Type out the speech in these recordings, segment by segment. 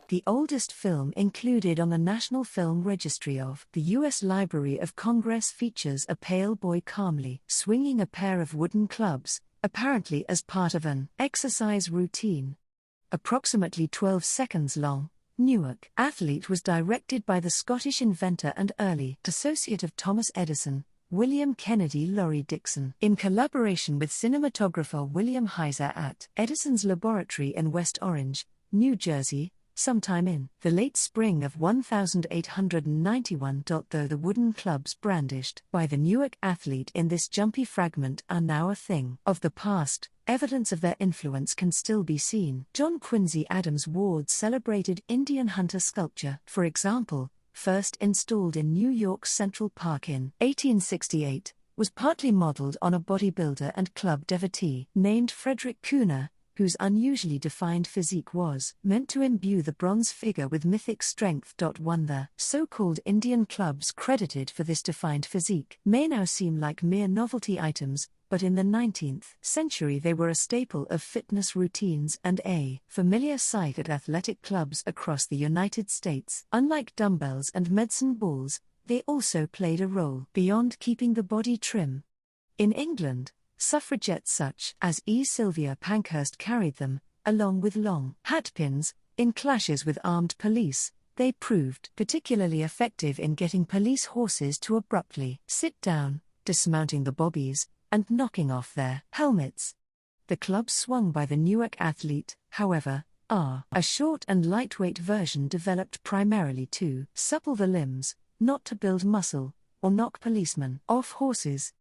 The oldest film included on the National Film Registry of the U.S. Library of Congress features a pale boy calmly swinging a pair of wooden clubs, apparently as part of an exercise routine. Approximately 12 seconds long, Newark Athlete was directed by the Scottish inventor and early associate of Thomas Edison, William Kennedy Laurie Dixon, in collaboration with cinematographer William Heiser at Edison's laboratory in West Orange, New Jersey, sometime in the late spring of 1891. Though the wooden clubs brandished by the Newark Athlete in this jumpy fragment are now a thing of the past, evidence of their influence can still be seen. John Quincy Adams Ward's celebrated Indian hunter sculpture, for example, first installed in New York's Central Park in 1868, was partly modeled on a bodybuilder and club devotee named Frederick Cooner, whose unusually defined physique was meant to imbue the bronze figure with mythic strength. One the so-called Indian clubs credited for this defined physique may now seem like mere novelty items, but in the 19th century they were a staple of fitness routines and a familiar sight at athletic clubs across the United States. Unlike dumbbells and medicine balls, they also played a role beyond keeping the body trim. In England, suffragettes such as E. Sylvia Pankhurst carried them, along with long hatpins. In clashes with armed police, they proved particularly effective in getting police horses to abruptly sit down, dismounting the bobbies, and knocking off their helmets. The clubs swung by the Newark Athlete, however, are a short and lightweight version developed primarily to supple the limbs, not to build muscle, or knock policemen off horses.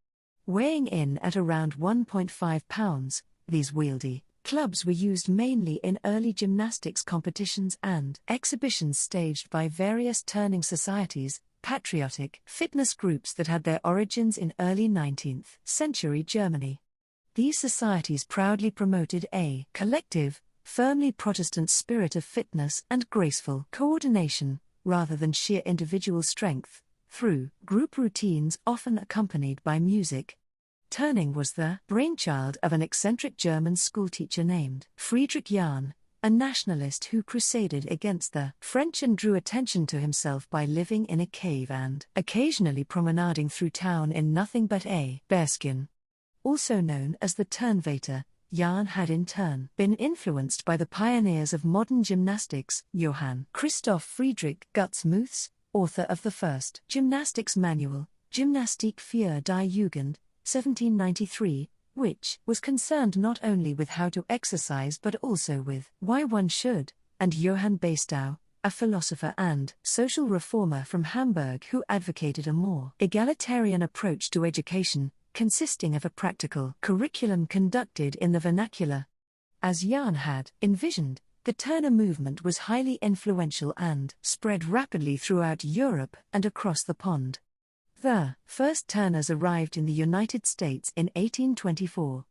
Weighing in at around 1.5 pounds, these wieldy clubs were used mainly in early gymnastics competitions and exhibitions staged by various turning societies, patriotic fitness groups that had their origins in early 19th century Germany. These societies proudly promoted a collective, firmly Protestant spirit of fitness and graceful coordination, rather than sheer individual strength, through group routines often accompanied by music. Turning was the brainchild of an eccentric German schoolteacher named Friedrich Jahn, a nationalist who crusaded against the French and drew attention to himself by living in a cave and occasionally promenading through town in nothing but a bearskin. Also known as the Turnvater, Jahn had in turn been influenced by the pioneers of modern gymnastics, Johann Christoph Friedrich Gutzmuths, author of the first gymnastics manual, Gymnastik für die Jugend, 1793, which was concerned not only with how to exercise but also with why one should, and Johann Bastow, a philosopher and social reformer from Hamburg who advocated a more egalitarian approach to education, consisting of a practical curriculum conducted in the vernacular. As Jahn had envisioned, the Turner movement was highly influential and spread rapidly throughout Europe and across the pond. The first Turners arrived in the United States in 1824.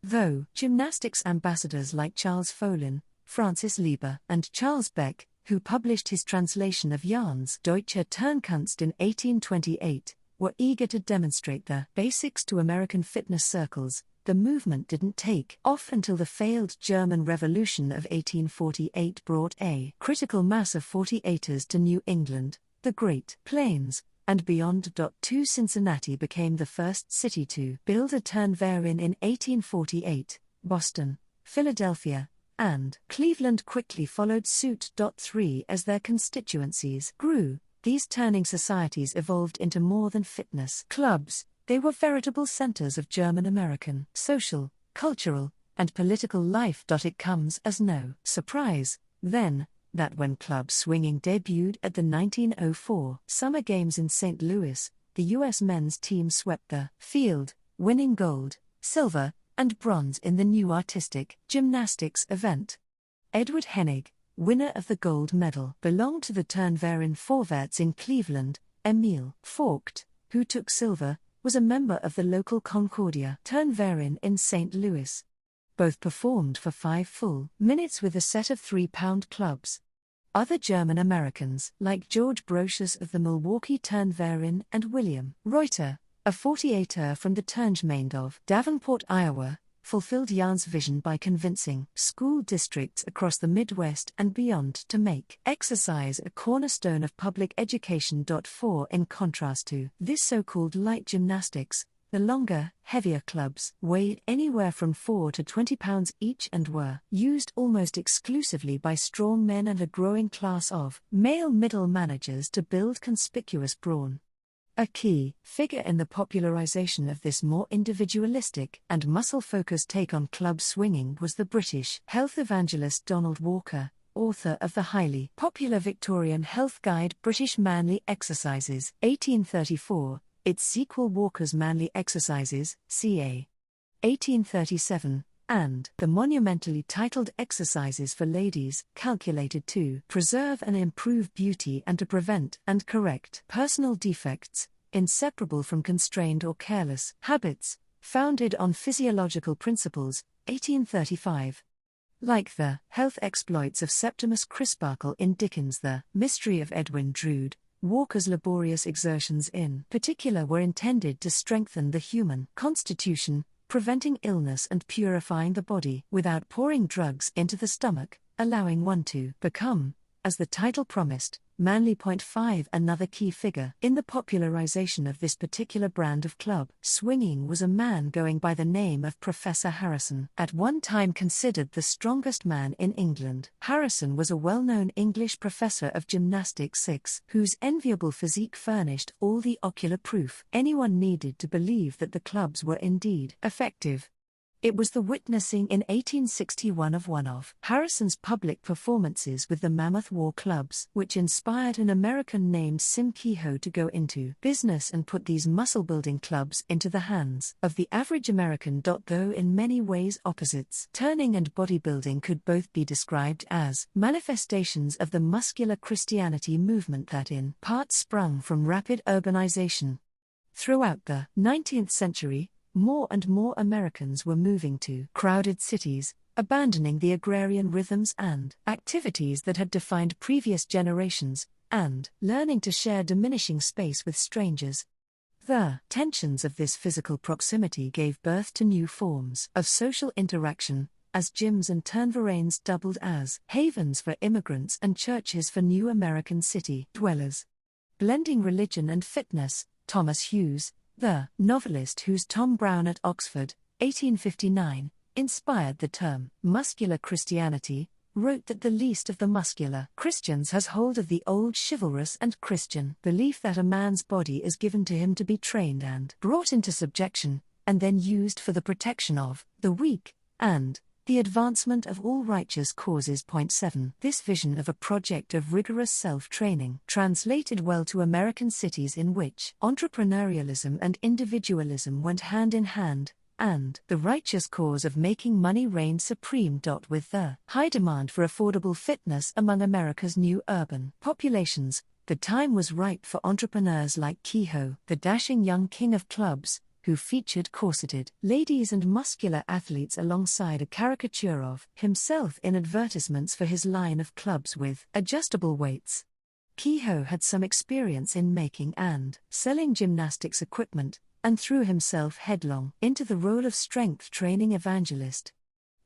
Though gymnastics ambassadors like Charles Folin, Francis Lieber, and Charles Beck, who published his translation of Jahn's Deutsche Turnkunst in 1828, were eager to demonstrate the basics to American fitness circles, the movement didn't take off until the failed German Revolution of 1848 brought a critical mass of 48ers to New England, the Great Plains, and beyond. Cincinnati became the first city to build a Turnverein in 1848, Boston, Philadelphia, and Cleveland quickly followed suit. 3 As their constituencies grew, these turning societies evolved into more than fitness clubs. They were veritable centers of German-American social, cultural, and political life. It comes as no surprise, then, that when club swinging debuted at the 1904 Summer Games in St. Louis, the U.S. men's team swept the field, winning gold, silver, and bronze in the new artistic gymnastics event. Edward Hennig, winner of the gold medal, belonged to the Turnverein Vorwärts in Cleveland. Emil Vogt, who took silver, was a member of the local Concordia Turnverein in St. Louis. Both performed for 5 full minutes with a set of 3-pound clubs. Other German Americans, like George Brocius of the Milwaukee Turnverein and William Reuter, a 48er from the Turngemeinde of Davenport, Iowa, fulfilled Jan's vision by convincing school districts across the Midwest and beyond to make exercise a cornerstone of public education. 4 In contrast to this so-called light gymnastics, the longer, heavier clubs weighed anywhere from 4 to 20 pounds each and were used almost exclusively by strong men and a growing class of male middle managers to build conspicuous brawn. A key figure in the popularization of this more individualistic and muscle-focused take on club swinging was the British health evangelist Donald Walker, author of the highly popular Victorian health guide British Manly Exercises, 1834, its sequel Walker's Manly Exercises, ca. 1837, and the monumentally titled Exercises for Ladies, calculated to preserve and improve beauty and to prevent and correct personal defects, inseparable from constrained or careless habits, founded on physiological principles, 1835. Like the health exploits of Septimus Crisparkle in Dickens' The Mystery of Edwin Drood, Walker's laborious exertions in particular were intended to strengthen the human constitution, preventing illness and purifying the body without pouring drugs into the stomach, allowing one to become, as the title promised, manly. 5 Another key figure in the popularization of this particular brand of club swinging was a man going by the name of Professor Harrison, at one time considered the strongest man in England. Harrison was a well-known English professor of gymnastics whose enviable physique furnished all the ocular proof anyone needed to believe that the clubs were indeed effective. It was the witnessing in 1861 of one of Harrison's public performances with the Mammoth War Clubs which inspired an American named Sim Kehoe to go into business and put these muscle-building clubs into the hands of the average American. Though in many ways opposites, turning and bodybuilding could both be described as manifestations of the muscular Christianity movement that in part sprung from rapid urbanization. Throughout the 19th century, more and more Americans were moving to crowded cities, abandoning the agrarian rhythms and activities that had defined previous generations, and learning to share diminishing space with strangers. The tensions of this physical proximity gave birth to new forms of social interaction, as gyms and turnvereins doubled as havens for immigrants and churches for new American city dwellers. Blending religion and fitness, Thomas Hughes, the novelist whose Tom Brown at Oxford, 1859, inspired the term muscular Christianity, wrote that the least of the muscular Christians has hold of the old chivalrous and Christian belief that a man's body is given to him to be trained and brought into subjection, and then used for the protection of the weak, and the advancement of all righteous causes. 7 This vision of a project of rigorous self-training translated well to American cities in which entrepreneurialism and individualism went hand in hand, and the righteous cause of making money reigned supreme. With the high demand for affordable fitness among America's new urban populations, the time was ripe for entrepreneurs like Kehoe, the dashing young king of clubs, who featured corseted ladies and muscular athletes alongside a caricature of himself in advertisements for his line of clubs with adjustable weights. Kehoe had some experience in making and selling gymnastics equipment, and threw himself headlong into the role of strength training evangelist.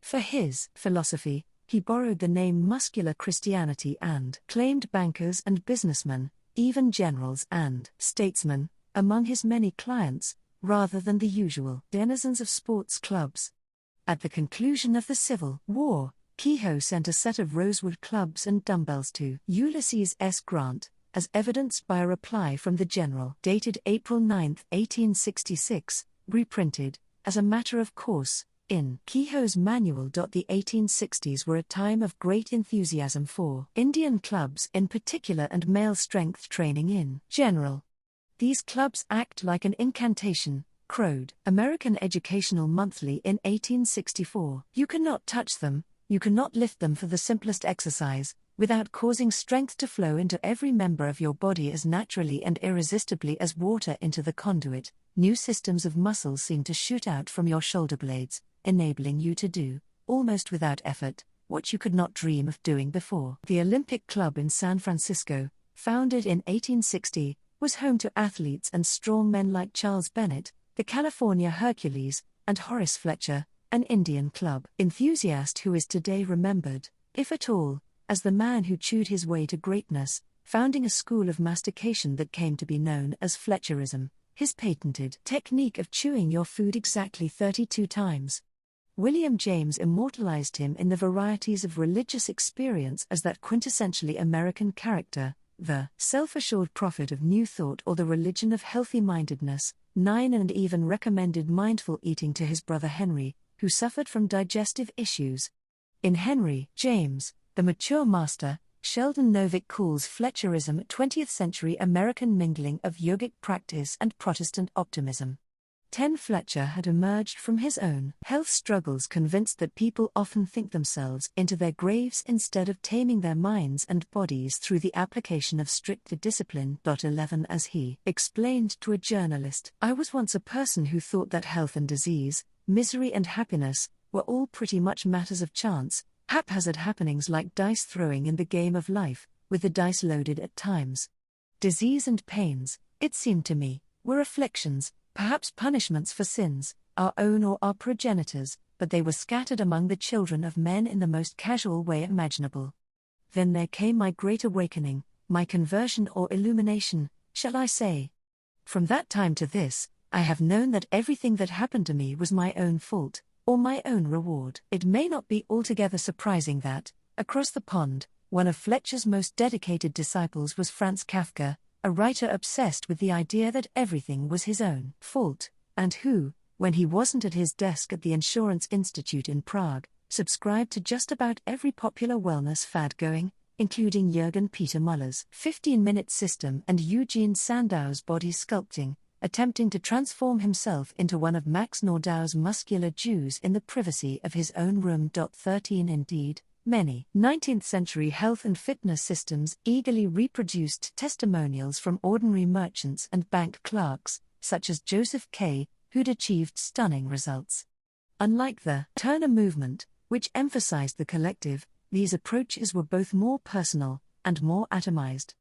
For his philosophy, he borrowed the name Muscular Christianity and claimed bankers and businessmen, even generals and statesmen, among his many clients, rather than the usual denizens of sports clubs. At the conclusion of the Civil War, Kehoe sent a set of rosewood clubs and dumbbells to Ulysses S. Grant, as evidenced by a reply from the general dated April 9, 1866, reprinted, as a matter of course, in Kehoe's manual. The 1860s were a time of great enthusiasm for Indian clubs in particular and male strength training in general. These clubs act like an incantation, crowed American Educational Monthly in 1864. You cannot touch them, you cannot lift them for the simplest exercise, without causing strength to flow into every member of your body as naturally and irresistibly as water into the conduit. New systems of muscles seem to shoot out from your shoulder blades, enabling you to do, almost without effort, what you could not dream of doing before. The Olympic Club in San Francisco, founded in 1860, was home to athletes and strong men like Charles Bennett, the California Hercules, and Horace Fletcher, an Indian club enthusiast who is today remembered, if at all, as the man who chewed his way to greatness, founding a school of mastication that came to be known as Fletcherism, his patented technique of chewing your food exactly 32 times. William James immortalized him in the varieties of religious experience as that quintessentially American character, the self-assured prophet of New Thought or the religion of healthy-mindedness, and even recommended mindful eating to his brother Henry, who suffered from digestive issues. In Henry James, the mature master, Sheldon Novick calls Fletcherism 20th-century American mingling of yogic practice and Protestant optimism. Fletcher had emerged from his own health struggles convinced that people often think themselves into their graves instead of taming their minds and bodies through the application of strict discipline. 11 As he explained to a journalist, "I was once a person who thought that health and disease, misery and happiness, were all pretty much matters of chance, haphazard happenings like dice throwing in the game of life, with the dice loaded at times. Disease and pains, it seemed to me, were afflictions, perhaps punishments for sins, our own or our progenitors, but they were scattered among the children of men in the most casual way imaginable. Then there came my great awakening, my conversion or illumination, shall I say. From that time to this, I have known that everything that happened to me was my own fault, or my own reward." It may not be altogether surprising that, across the pond, one of Fletcher's most dedicated disciples was Franz Kafka, a writer obsessed with the idea that everything was his own fault, and who, when he wasn't at his desk at the Insurance Institute in Prague, subscribed to just about every popular wellness fad going, including Jürgen Peter Muller's 15-minute system and Eugene Sandow's body sculpting, attempting to transform himself into one of Max Nordau's muscular Jews in the privacy of his own room. 13 Indeed, many 19th-century health and fitness systems eagerly reproduced testimonials from ordinary merchants and bank clerks, such as Joseph K., who'd achieved stunning results. Unlike the Turner movement, which emphasized the collective, these approaches were both more personal and more atomized.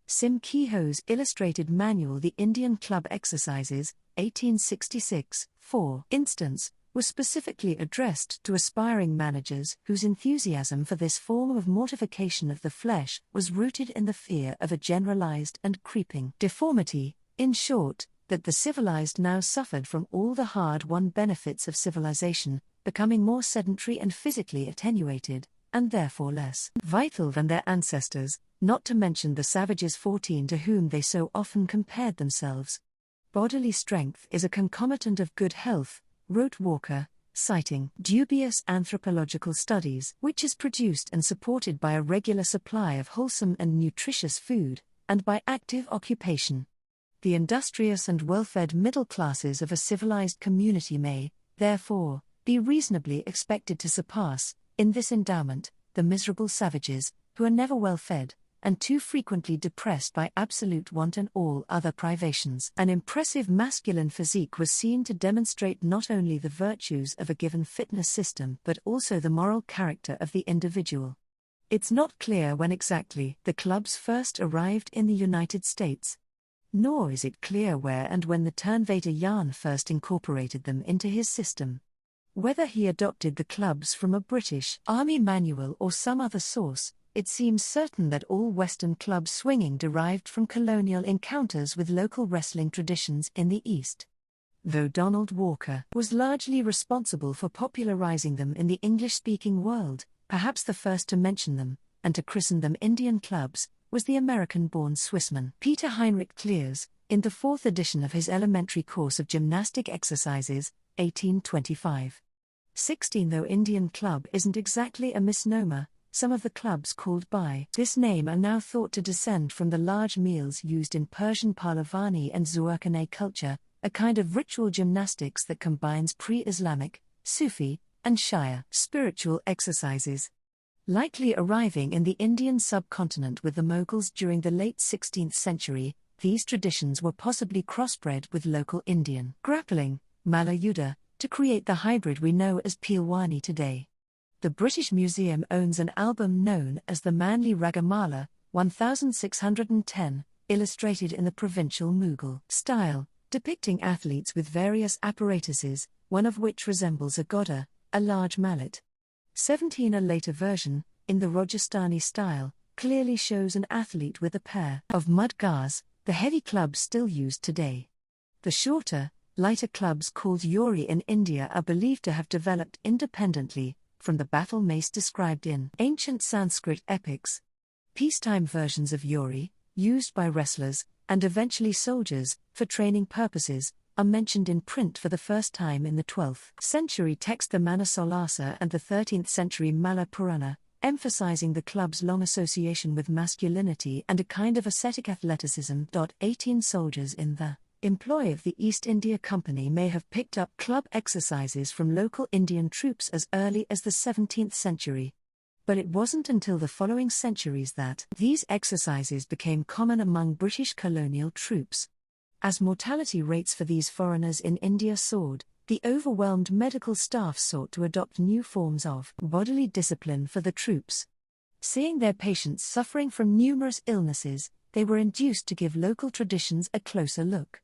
Sim Kehoe's illustrated manual The Indian Club Exercises, 1866, for instance, was specifically addressed to aspiring managers whose enthusiasm for this form of mortification of the flesh was rooted in the fear of a generalized and creeping deformity, in short, that the civilized now suffered from all the hard-won benefits of civilization, becoming more sedentary and physically attenuated, and therefore less vital than their ancestors, not to mention the savages 14 to whom they so often compared themselves. Bodily strength is a concomitant of good health, wrote Walker, citing dubious anthropological studies, which is produced and supported by a regular supply of wholesome and nutritious food, and by active occupation. The industrious and well-fed middle classes of a civilized community may, therefore, be reasonably expected to surpass, in this endowment, the miserable savages, who are never well fed, and too frequently depressed by absolute want and all other privations. An impressive masculine physique was seen to demonstrate not only the virtues of a given fitness system but also the moral character of the individual. It's not clear when exactly the clubs first arrived in the United States. Nor is it clear where and when the Turnvater Jan first incorporated them into his system. Whether he adopted the clubs from a British Army manual or some other source, it seems certain that all Western club swinging derived from colonial encounters with local wrestling traditions in the East. Though Donald Walker was largely responsible for popularizing them in the English-speaking world, perhaps the first to mention them, and to christen them Indian clubs, was the American-born Swissman Peter Heinrich Clears, in the 4th edition of his elementary course of gymnastic exercises, 1825. 16 Though Indian club isn't exactly a misnomer, some of the clubs called by this name are now thought to descend from the large meals used in Persian Pahlavani and Zuarkane culture, a kind of ritual gymnastics that combines pre-Islamic, Sufi, and Shia spiritual exercises. Likely arriving in the Indian subcontinent with the Mughals during the late 16th century, these traditions were possibly crossbred with local Indian grappling, Malayuddha, to create the hybrid we know as Pehlwani today. The British Museum owns an album known as the Manly Ragamala, 1610, illustrated in the provincial Mughal style, depicting athletes with various apparatuses, one of which resembles a godda, a large mallet. 17. A later version, in the Rajasthani style, clearly shows an athlete with a pair of mudgars, the heavy clubs still used today. The shorter, lighter clubs called yori in India are believed to have developed independently from the battle mace described in ancient Sanskrit epics. Peacetime versions of yori, used by wrestlers, and eventually soldiers, for training purposes, are mentioned in print for the first time in the 12th century text the Manasollasa and the 13th century Mala Purana, emphasizing the club's long association with masculinity and a kind of ascetic athleticism. 18 Soldiers in the employ of the East India Company may have picked up club exercises from local Indian troops as early as the 17th century. But it wasn't until the following centuries that these exercises became common among British colonial troops. As mortality rates for these foreigners in India soared, the overwhelmed medical staff sought to adopt new forms of bodily discipline for the troops. Seeing their patients suffering from numerous illnesses, they were induced to give local traditions a closer look.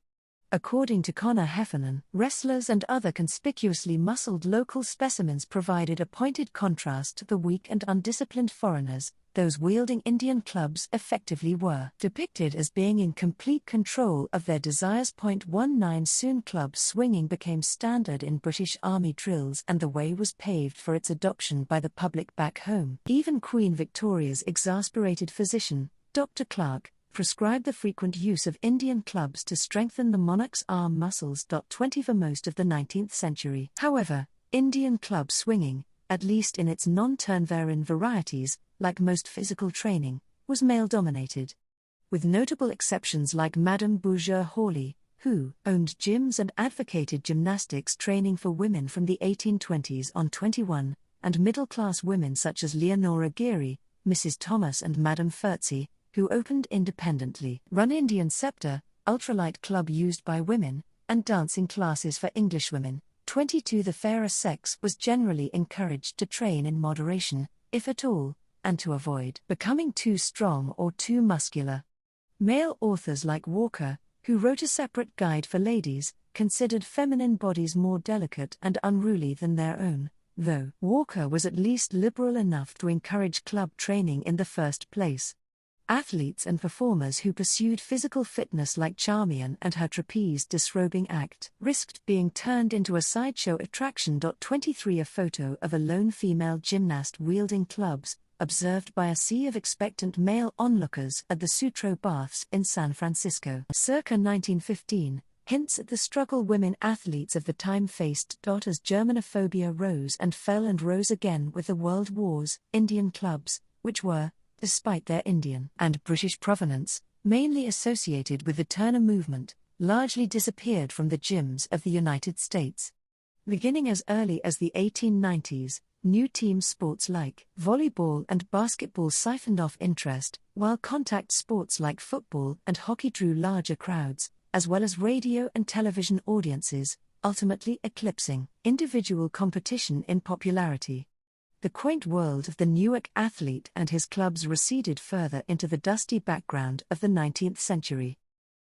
According to Connor Heffernan, wrestlers and other conspicuously muscled local specimens provided a pointed contrast to the weak and undisciplined foreigners. Those wielding Indian clubs effectively were depicted as being in complete control of their desires. 19 Soon club swinging became standard in British Army drills and the way was paved for its adoption by the public back home. Even Queen Victoria's exasperated physician, Dr. Clark, prescribed the frequent use of Indian clubs to strengthen the monarch's arm muscles. 20 For most of the 19th century, however, Indian club swinging, at least in its non-Turnverein varieties, like most physical training, was male-dominated. With notable exceptions like Madame Bouger Hawley, who owned gyms and advocated gymnastics training for women from the 1820s on. 21, and middle-class women such as Leonora Geary, Mrs. Thomas and Madame Furtsey, who opened independently run Indian Scepter, ultralight club used by women, and dancing classes for Englishwomen. 22 The fairer sex was generally encouraged to train in moderation, if at all, and to avoid becoming too strong or too muscular. Male authors like Walker, who wrote a separate guide for ladies, considered feminine bodies more delicate and unruly than their own, though Walker was at least liberal enough to encourage club training in the first place. Athletes and performers who pursued physical fitness like Charmian and her trapeze disrobing act risked being turned into a sideshow attraction. 23 A photo of a lone female gymnast wielding clubs, observed by a sea of expectant male onlookers at the Sutro Baths in San Francisco, circa 1915, hints at the struggle women athletes of the time faced. As Germanophobia rose and fell and rose again with the World Wars, Indian clubs, which were, despite their Indian and British provenance, mainly associated with the Turner movement, largely disappeared from the gyms of the United States. Beginning as early as the 1890s, new team sports like volleyball and basketball siphoned off interest, while contact sports like football and hockey drew larger crowds, as well as radio and television audiences, ultimately eclipsing individual competition in popularity. The quaint world of the Newark athlete and his clubs receded further into the dusty background of the 19th century.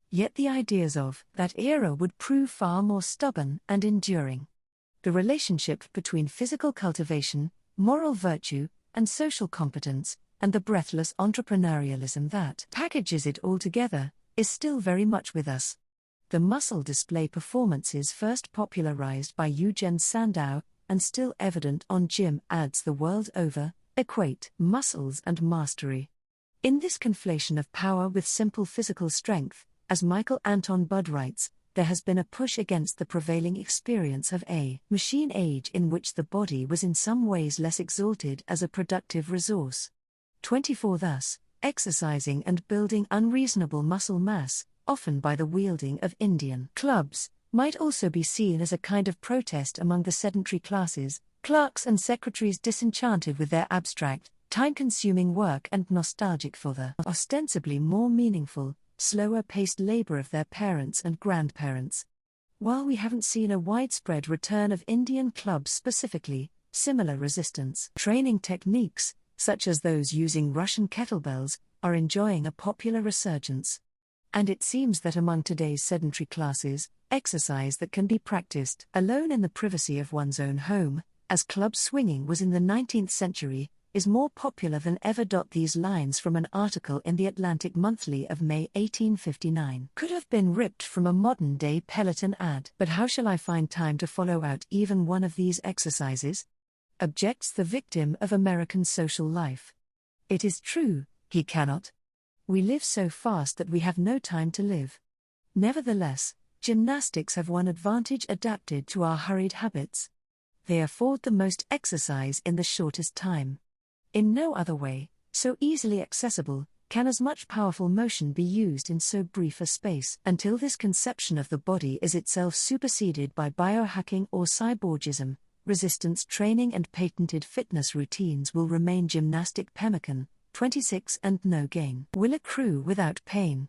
Yet the ideas of that era would prove far more stubborn and enduring. The relationship between physical cultivation, moral virtue, and social competence, and the breathless entrepreneurialism that packages it all together, is still very much with us. The muscle display performances first popularized by Eugen Sandow, and still evident on gym ads the world over, equate muscles and mastery. In this conflation of power with simple physical strength, as Michael Anton Budd writes, there has been a push against the prevailing experience of a machine age in which the body was in some ways less exalted as a productive resource. 24 Thus, exercising and building unreasonable muscle mass, often by the wielding of Indian clubs, might also be seen as a kind of protest among the sedentary classes, clerks and secretaries disenchanted with their abstract, time-consuming work and nostalgic for the ostensibly more meaningful, slower-paced labor of their parents and grandparents. While we haven't seen a widespread return of Indian clubs specifically, similar resistance training techniques, such as those using Russian kettlebells, are enjoying a popular resurgence. And it seems that among today's sedentary classes, exercise that can be practiced alone in the privacy of one's own home, as club swinging was in the 19th century, is more popular than ever. These lines from an article in the Atlantic Monthly of May 1859 could have been ripped from a modern-day Peloton ad. But how shall I find time to follow out even one of these exercises? Objects the victim of American social life. It is true, he cannot. We live so fast that we have no time to live. Nevertheless, gymnastics have one advantage adapted to our hurried habits. They afford the most exercise in the shortest time. In no other way, so easily accessible, can as much powerful motion be used in so brief a space. Until this conception of the body is itself superseded by biohacking or cyborgism, resistance training and patented fitness routines will remain. Gymnastic pemmican, 26 and no gain, will accrue without pain.